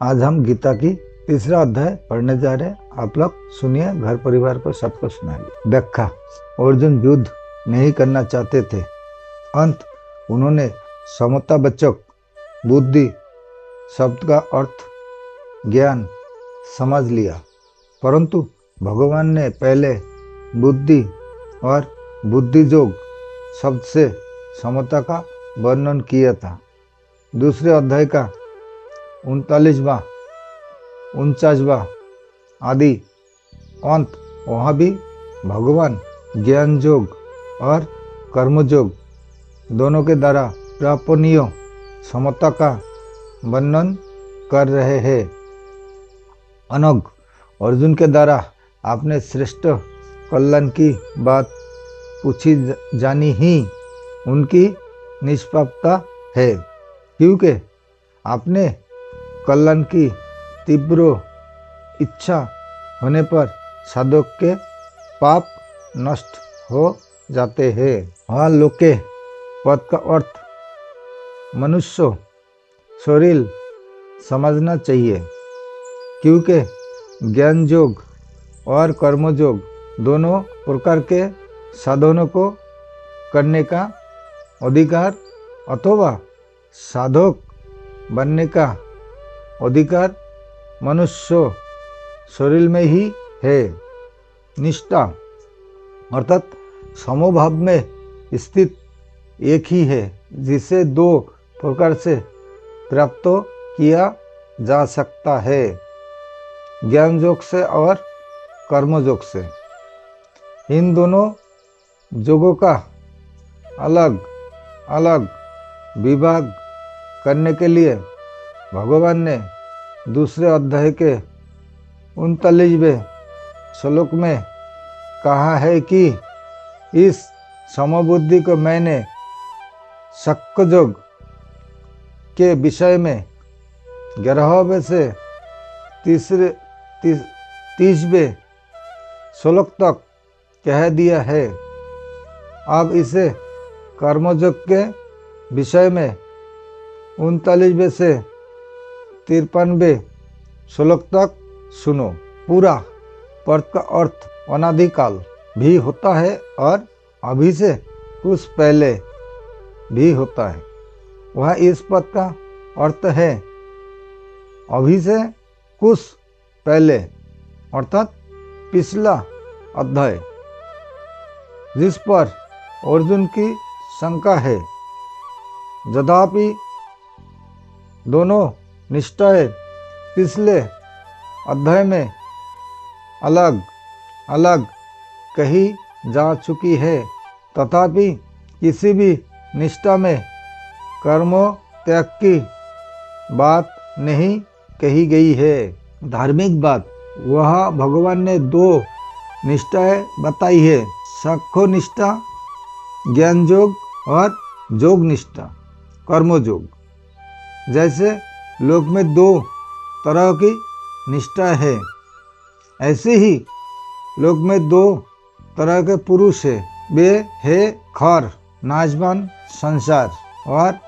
आज हम गीता की तीसरा अध्याय पढ़ने जा रहे हैं। आप लोग सुनिए, घर परिवार को सबको सुनाइए। व्याख्या। अर्जुन युद्ध नहीं करना चाहते थे। अंत उन्होंने समतावाचक बुद्धि शब्द का अर्थ ज्ञान समझ लिया, परंतु भगवान ने पहले बुद्धि और बुद्धियोग शब्द से समता का वर्णन किया था। दूसरे अध्याय का 39वां 49वां आदि अंत वहाँ भी भगवान ज्ञान योग और कर्म योग दोनों के द्वारा प्रापणीय समता का वर्णन कर रहे हैं। अनग अर्जुन के द्वारा आपने श्रेष्ठ कल्याण की बात पूछी जानी ही उनकी निष्पापता है, क्योंकि आपने कल्याण की तीव्र इच्छा होने पर साधक के पाप नष्ट हो जाते हैं। वहाँ लोके पद का अर्थ मनुष्य शरीर समझना चाहिए, क्योंकि ज्ञान योग और कर्म योग दोनों प्रकार के साधनों को करने का अधिकार अथवा साधक बनने का अधिकार मनुष्य शरीर में ही है। निष्ठा अर्थात समभाव में स्थित एक ही है, जिसे दो प्रकार से प्राप्त किया जा सकता है, ज्ञान योग से और कर्म योग से। इन दोनों योगों का अलग अलग विभाग करने के लिए भगवान ने दूसरे अध्याय के 39वें श्लोक में कहा है कि इस समबुद्धि को मैंने शक्योग के विषय में 11वें से 30वें श्लोक तक कह दिया है। अब इसे कर्मयोग के विषय में 39वें से 53वें श्लोक तक सुनो। पूरा पद का अर्थ अनादिकाल भी होता है और अभी से कुछ पहले भी होता है। वह इस पद का अर्थ है अभी से कुछ पहले, अर्थात पिछला अध्याय, जिस पर अर्जुन की शंका है। यद्यपि दोनों निष्ठाएं पिछले अध्याय में अलग अलग कही जा चुकी है, तथापि किसी भी निष्ठा में कर्म त्याग की बात नहीं कही गई है। धार्मिक बात वह भगवान ने दो निष्ठाएं बताई है, साक्ष्य निष्ठा ज्ञान योग और योग निष्ठा कर्म योग। जैसे लोक में दो तरह की निष्ठा है, ऐसे ही लोक में दो तरह के पुरुष है। वे है खर नाशवान संसार और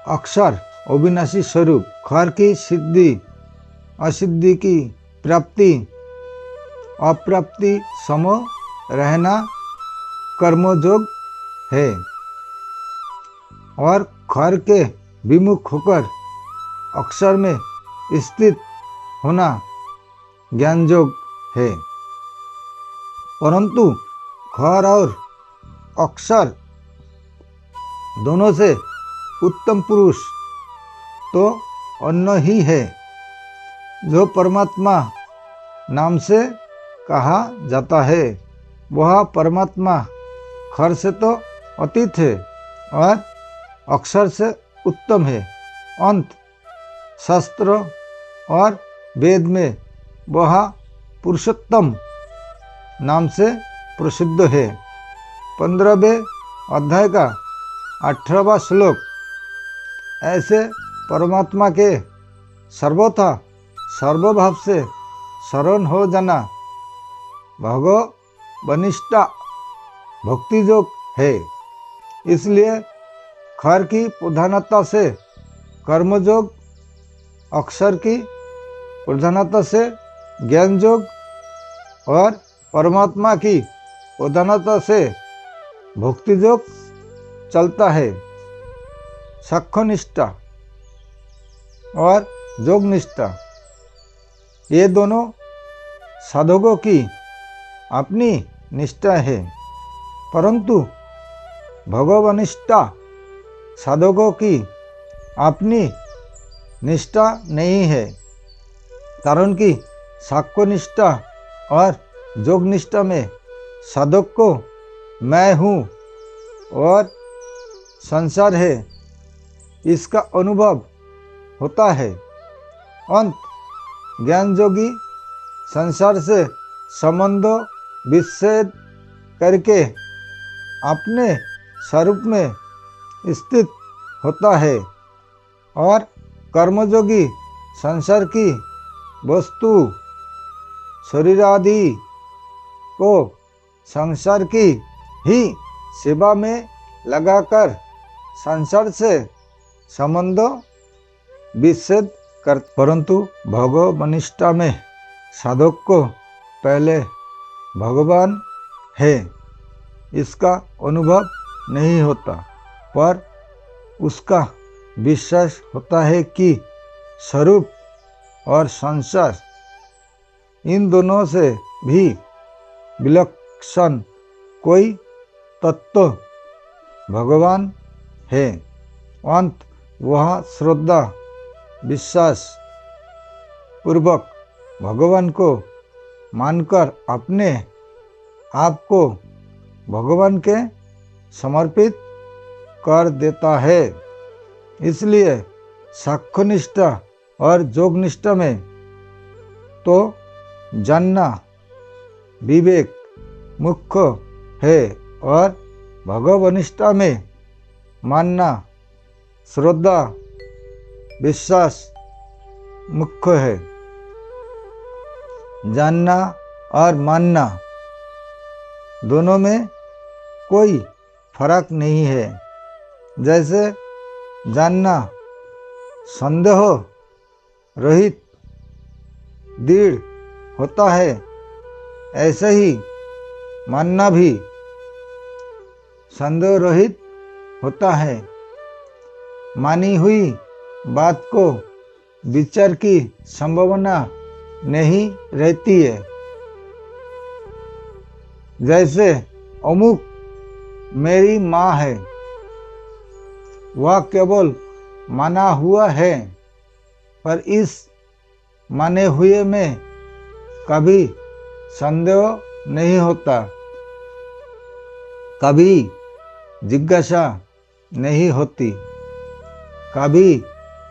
अक्षर अविनाशी स्वरूप। खर की सिद्धि असिद्धि की प्राप्ति अप्राप्ति सम रहना कर्मयोग है, और खर के विमुख होकर अक्षर में स्थित होना ज्ञान योग है। परंतु खर और अक्षर दोनों से उत्तम पुरुष तो अन्य ही है, जो परमात्मा नाम से कहा जाता है। वह परमात्मा खर से तो अतीत है और अक्षर से उत्तम है। अंत शास्त्र और वेद में वह पुरुषोत्तम नाम से प्रसिद्ध है। 15वें अध्याय का 18वां श्लोक ऐसे परमात्मा के सर्वथा सर्वभाव से शरण हो जाना भगवनिष्ठा भक्ति योग है। इसलिए खर की प्रधानता से कर्मयोग, अक्षर की प्रधानता से ज्ञान योग और परमात्मा की प्रधानता से भक्ति योग चलता है। साक्ष्य निष्ठा और योग निष्ठा ये दोनों साधकों की अपनी निष्ठा है, परंतु भगवनिष्ठा साधकों की अपनी निष्ठा नहीं है, कारण कि साक्ष्य निष्ठा और योग निष्ठा में साधक को मैं हूँ और संसार है इसका अनुभव होता है। अंत ज्ञान योगी संसार से संबंध विच्छेद करके अपने स्वरूप में स्थित होता है और कर्मयोगी संसार की वस्तु शरीर आदि को संसार की ही सेवा में लगाकर संसार से संबंध विच्छेद कर, परंतु भगवनिष्ठा में साधक को पहले भगवान है इसका अनुभव नहीं होता, पर उसका विश्वास होता है कि स्वरूप और संसार इन दोनों से भी विलक्षण कोई तत्व भगवान है। अंत वह श्रद्धा विश्वास पूर्वक भगवान को मानकर अपने आप को भगवान के समर्पित कर देता है। इसलिए साक्ष्य निष्ठा और योग निष्ठा में तो जानना विवेक मुख्य है और भगवनिष्ठा में मानना श्रद्धा विश्वास मुख्य है। जानना और मानना दोनों में कोई फर्क नहीं है। जैसे जानना संदेह रहित दृढ़ होता है, ऐसे ही मानना भी संदेह रहित होता है। मानी हुई बात को विचार की संभावना नहीं रहती है। जैसे अमुक मेरी माँ है, वह केवल माना हुआ है, पर इस माने हुए में कभी संदेह नहीं होता, कभी जिज्ञासा नहीं होती, कभी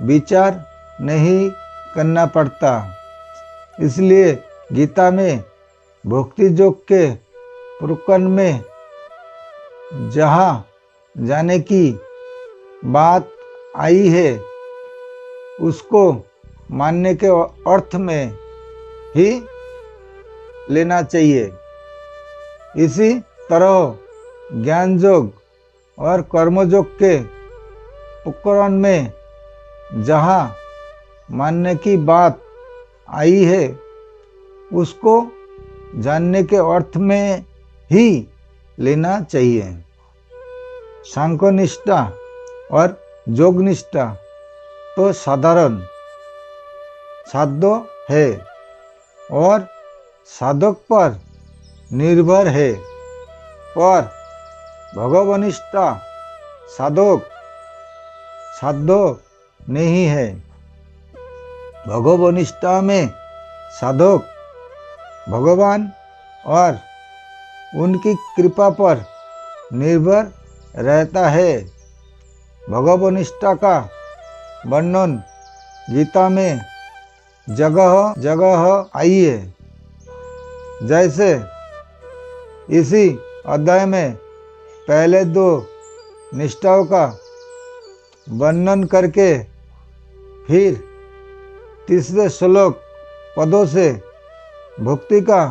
विचार नहीं करना पड़ता। इसलिए गीता में भक्ति योग के प्रकरण में जहाँ जाने की बात आई है उसको मानने के अर्थ में ही लेना चाहिए। इसी तरह ज्ञान योग और कर्म योग के प्रकरण में जहाँ मानने की बात आई है उसको जानने के अर्थ में ही लेना चाहिए। सांख्य निष्ठा और योग निष्ठा तो साधारण साध्य है और साधक पर निर्भर है, पर भगवनिष्ठा साधक साध्य नहीं है। भगवनिष्ठा में साधक भगवान और उनकी कृपा पर निर्भर रहता है। भगवनिष्ठा का वर्णन गीता में जगह जगह आई है। जैसे इसी अध्याय में पहले दो निष्ठाओं का वर्णन करके फिर तीसरे श्लोक पदों से भक्ति का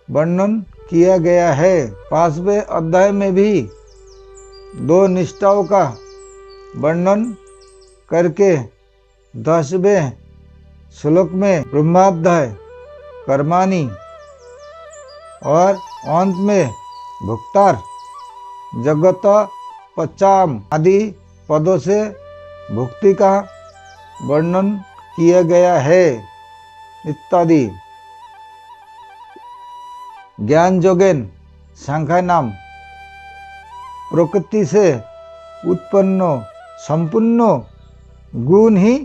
वर्णन किया गया है। 5वें अध्याय में भी दो निष्ठाओं का वर्णन करके 10वें श्लोक में ब्रह्माध्याय कर्माणि और अंत में भुक्तार जगत पचाम आदि पदों से भुक्ति का वर्णन किया गया है इत्यादि। ज्ञान जोगेन सांख्य नाम प्रकृति से उत्पन्न संपूर्ण गुण ही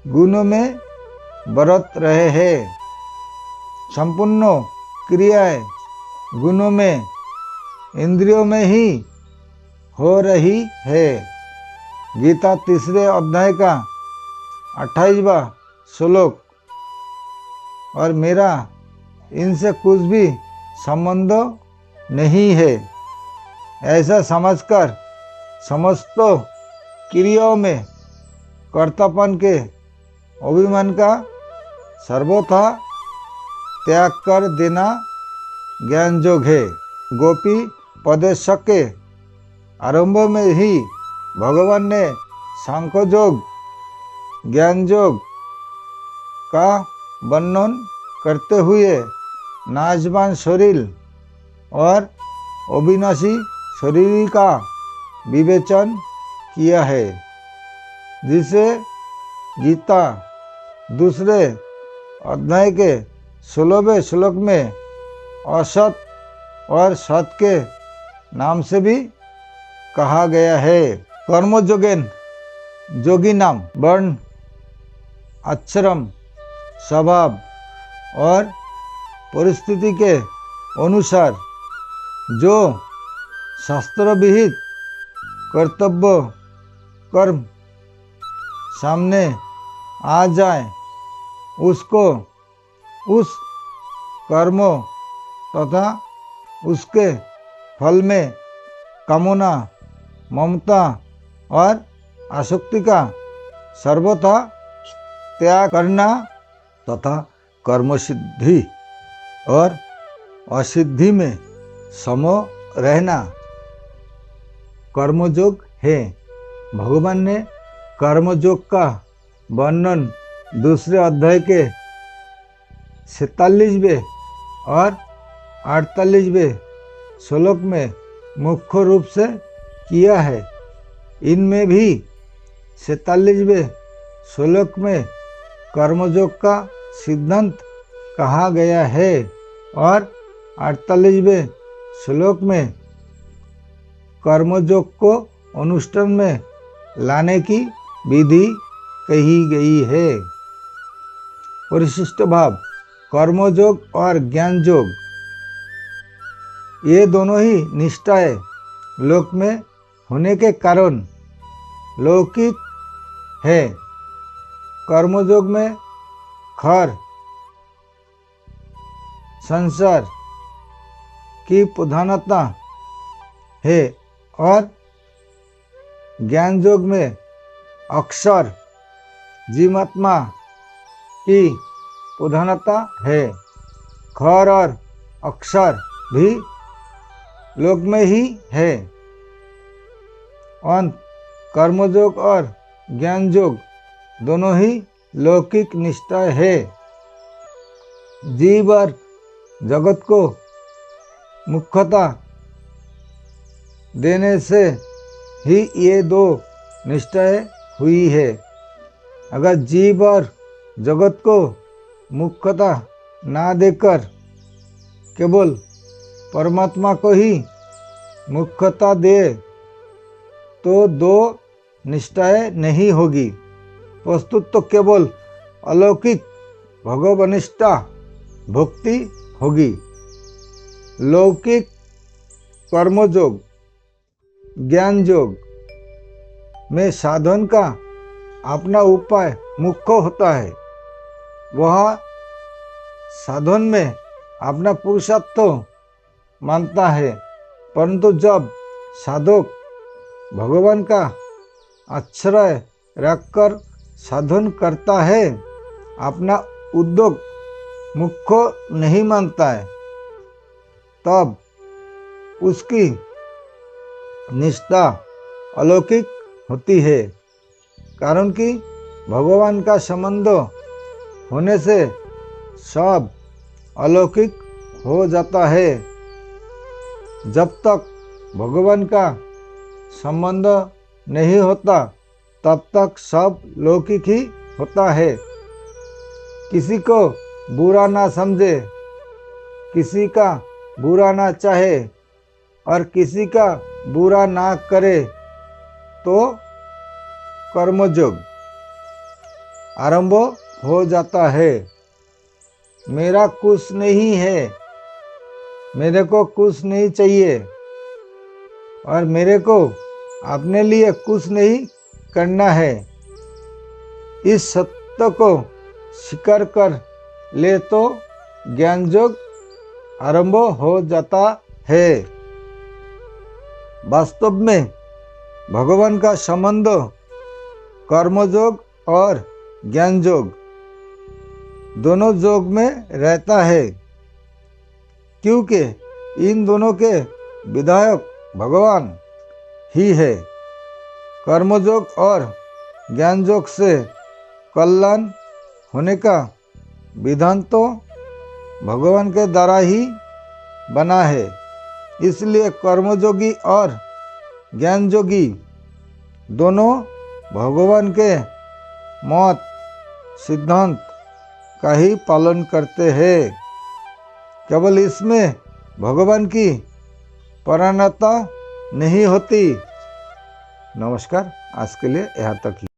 गुणों में बरत रहे हैं। संपूर्ण क्रियाएं गुणों में इंद्रियों में ही हो रही है। गीता तीसरे अध्याय का 28वां श्लोक। और मेरा इनसे कुछ भी संबंध नहीं है ऐसा समझकर समस्त क्रियाओं में कर्तापन के अभिमान का सर्वथा त्याग कर देना ज्ञान योग है। गोपी पदेशक के आरंभ में ही भगवान ने सांख्य योग ज्ञान योग का वर्णन करते हुए नाशवान शरीर और अविनाशी शरीर का विवेचन किया है, जिसे गीता दूसरे अध्याय के 16वें श्लोक में असत और सत के नाम से भी कहा गया है। कर्मयोगेन योगी नाम वर्ण आश्रम स्वभाव और परिस्थिति के अनुसार जो शास्त्र विहित कर्तव्य कर्म सामने आ जाए उसको उस कर्म तथा उसके फल में कामना ममता और आसक्ति का सर्वथा त्याग करना तथा कर्म सिद्धि और असिद्धि में सम रहना कर्मयोग है। भगवान ने कर्मयोग का वर्णन दूसरे अध्याय के 47वें और 48वें श्लोक में मुख्य रूप से किया है। इनमें भी 47वें श्लोक में कर्मयोग का सिद्धांत कहा गया है और 48वें श्लोक में कर्मयोग को अनुष्ठान में लाने की विधि कही गई है। परिशिष्ट भाव कर्मयोग और ज्ञान योग ये दोनों ही निष्ठाएं लोक में होने के कारण लौकिक है। कर्मयोग में खर संसार की प्रधानता है और ज्ञान योग में अक्षर जीवात्मा की प्रधानता है। खर और अक्षर भी लोक में ही है। अंत कर्मयोग और ज्ञान योग दोनों ही लौकिक निष्ठा है। जीव और जगत को मुख्यता देने से ही ये दो निष्ठाएं हुई है। अगर जीव और जगत को मुख्यता ना देकर केवल परमात्मा को ही मुख्यता दे तो दो निष्ठाएं नहीं होगी। प्रस्तुत तो केवल अलौकिक भगवनिष्ठा भक्ति होगी। लौकिक कर्मयोग ज्ञान योग में साधन का अपना उपाय मुख्य होता है। वह साधन में अपना पुरुषार्थ मानता है, परंतु जब साधक भगवान का आश्रय रखकर साधन करता है, अपना उद्योग मुख्य नहीं मानता है, तब उसकी निष्ठा अलौकिक होती है। कारण कि भगवान का संबंध होने से सब अलौकिक हो जाता है। जब तक भगवान का संबंध नहीं होता तब तक सब लौकिक ही होता है। किसी को बुरा ना समझे, किसी का बुरा ना चाहे और किसी का बुरा ना करे तो कर्मयोग आरंभ हो जाता है। मेरा कुछ नहीं है, मेरे को कुछ नहीं चाहिए और मेरे को अपने लिए कुछ नहीं करना है। इस सत्य को स्वीकार कर ले तो ज्ञान योग आरंभ हो जाता है। वास्तव में भगवान का संबंध कर्मयोग और ज्ञान योग दोनों योग में रहता है, क्योंकि इन दोनों के विधायक भगवान ही है। कर्मयोग और ज्ञान योग से कल्याण होने का विधान तो भगवान के द्वारा ही बना है। इसलिए कर्मयोगी और ज्ञान योगी दोनों भगवान के मत सिद्धांत का ही पालन करते हैं। केवल इसमें भगवान की परायणता नहीं होती। नमस्कार, आज के लिए यहाँ तक ही।